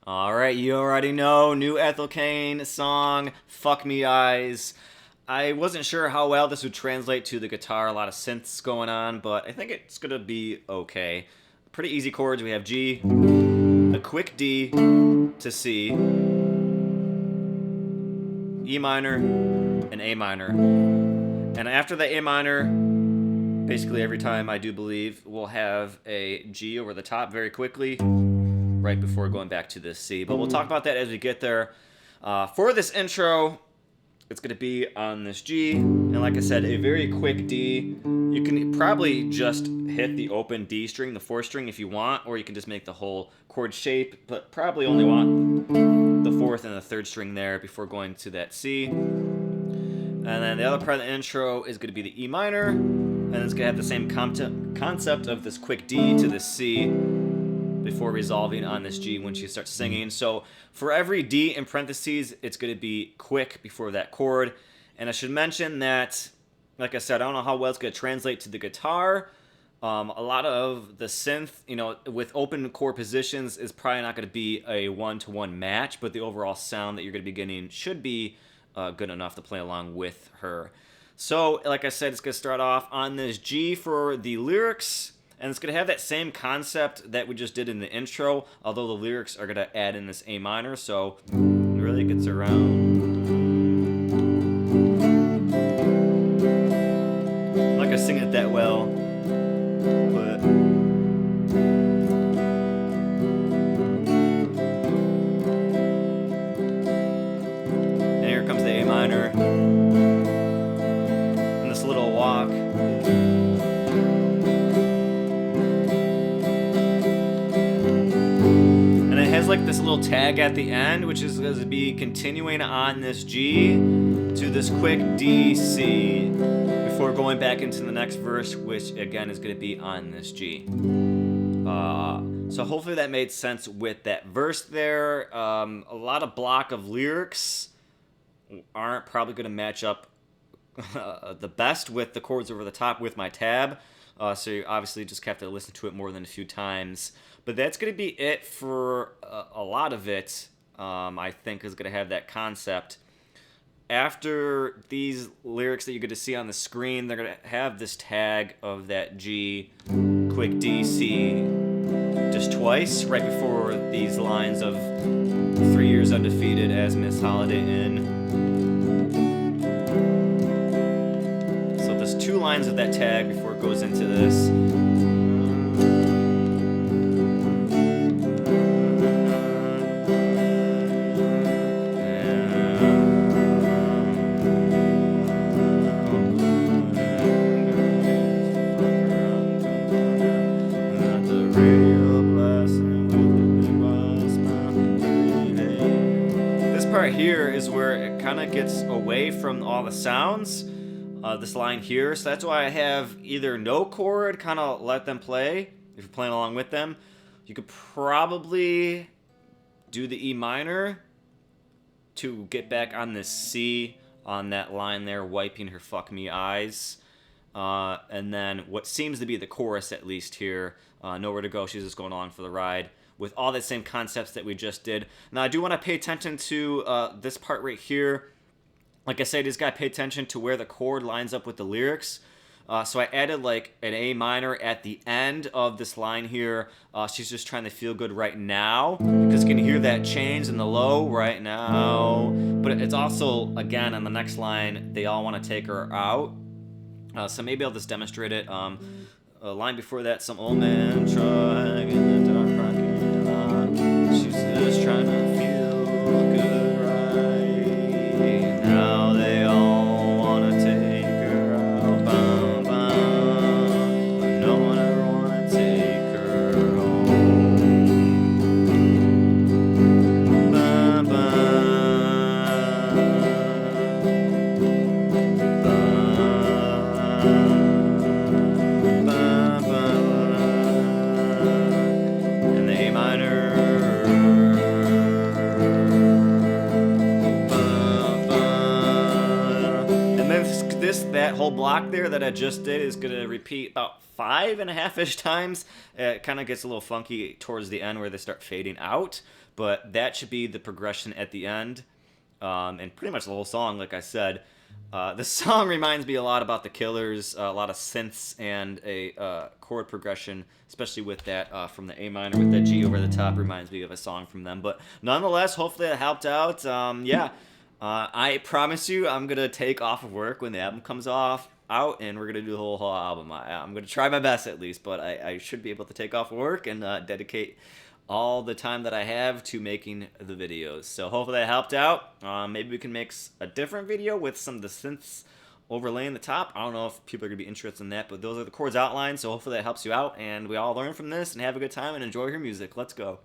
Alright, you already know, new Ethel Cain song, Fuck Me Eyes. I wasn't sure how well this would translate to the guitar, a lot of synths going on, but I think it's gonna be okay. Pretty easy chords, we have G, a quick D to C, E minor, and A minor. And after the A minor, basically every time I do believe, we'll have a G over the top very quickly, right before going back to this C. But we'll talk about that as we get there. For this intro, it's going to be on this G, and like I said, a very quick D. You can probably just hit the open D string, the 4th string if you want, or you can just make the whole chord shape, but probably only want the 4th and the 3rd string there before going to that C. And then the other part of the intro is going to be the E minor, and it's going to have the same concept of this quick D to this C before resolving on this G when she starts singing. So for every D in parentheses, it's going to be quick before that chord. And I should mention that, like I said, I don't know how well it's going to translate to the guitar. A lot of the synth, with open chord positions is probably not going to be a one-to-one match, but the overall sound that you're going to be getting should be good enough to play along with her. So, like I said, it's going to start off on this G for the lyrics. And it's going to have that same concept that we just did in the intro, although the lyrics are going to add in this A minor, so it really gets around. I'm not going to sing it that well, but... And here comes the A minor. And this little walk. Like this little tag at the end, which is going to be continuing on this G to this quick D, C, before going back into the next verse, which again is going to be on this G. So hopefully that made sense with that verse there. A lot of block of lyrics aren't probably going to match up the best with the chords over the top with my tab. So you obviously just have to listen to it more than a few times. But that's going to be it for a lot of it, I think, is going to have that concept. After these lyrics that you're going to see on the screen, they're going to have this tag of that G, quick D, C, just twice, right before these lines of 3 years undefeated as Miss Holiday Inn. So there's 2 lines of that tag before it goes into this. Here is where it kind of gets away from all the sounds, this line here, so that's why I have either no chord, kind of let them play if you're playing along with them. You could probably do the E minor to get back on this C on that line there, wiping her fuck me eyes, and then what seems to be the chorus at least here, nowhere to go, she's just going along for the ride, with all the same concepts that we just did. Now, I do want to pay attention to this part right here. Like I said, you just got to pay attention to where the chord lines up with the lyrics. So I added like an A minor at the end of this line here. She's just trying to feel good right now, because you can hear that change in the low right now. But it's also, again, on the next line, they all want to take her out. So maybe I'll just demonstrate it. A line before that, some old man trying in the dark parking lot. She's just trying to feel good right now. They all want to take her out. Bum, bum. But no one ever want to take her home. Bum, bum. that whole block there that I just did is going to repeat about 5.5-ish times. It kind of gets a little funky towards the end where they start fading out, but that should be the progression at the end. And pretty much the whole song, like I said. The song reminds me a lot about the Killers, a lot of synths and a chord progression, especially with that from the A minor with that G over the top, reminds me of a song from them. But nonetheless, hopefully it helped out. Yeah, I promise you I'm going to take off of work when the album comes out, and we're going to do the whole album. I'm going to try my best at least, but I should be able to take off work and dedicate all the time that I have to making the videos. So hopefully that helped out. Maybe we can make a different video with some of the synths overlaying the top. I don't know if people are going to be interested in that, but those are the chords outlined, so hopefully that helps you out, and we all learn from this and have a good time and enjoy your music. Let's go.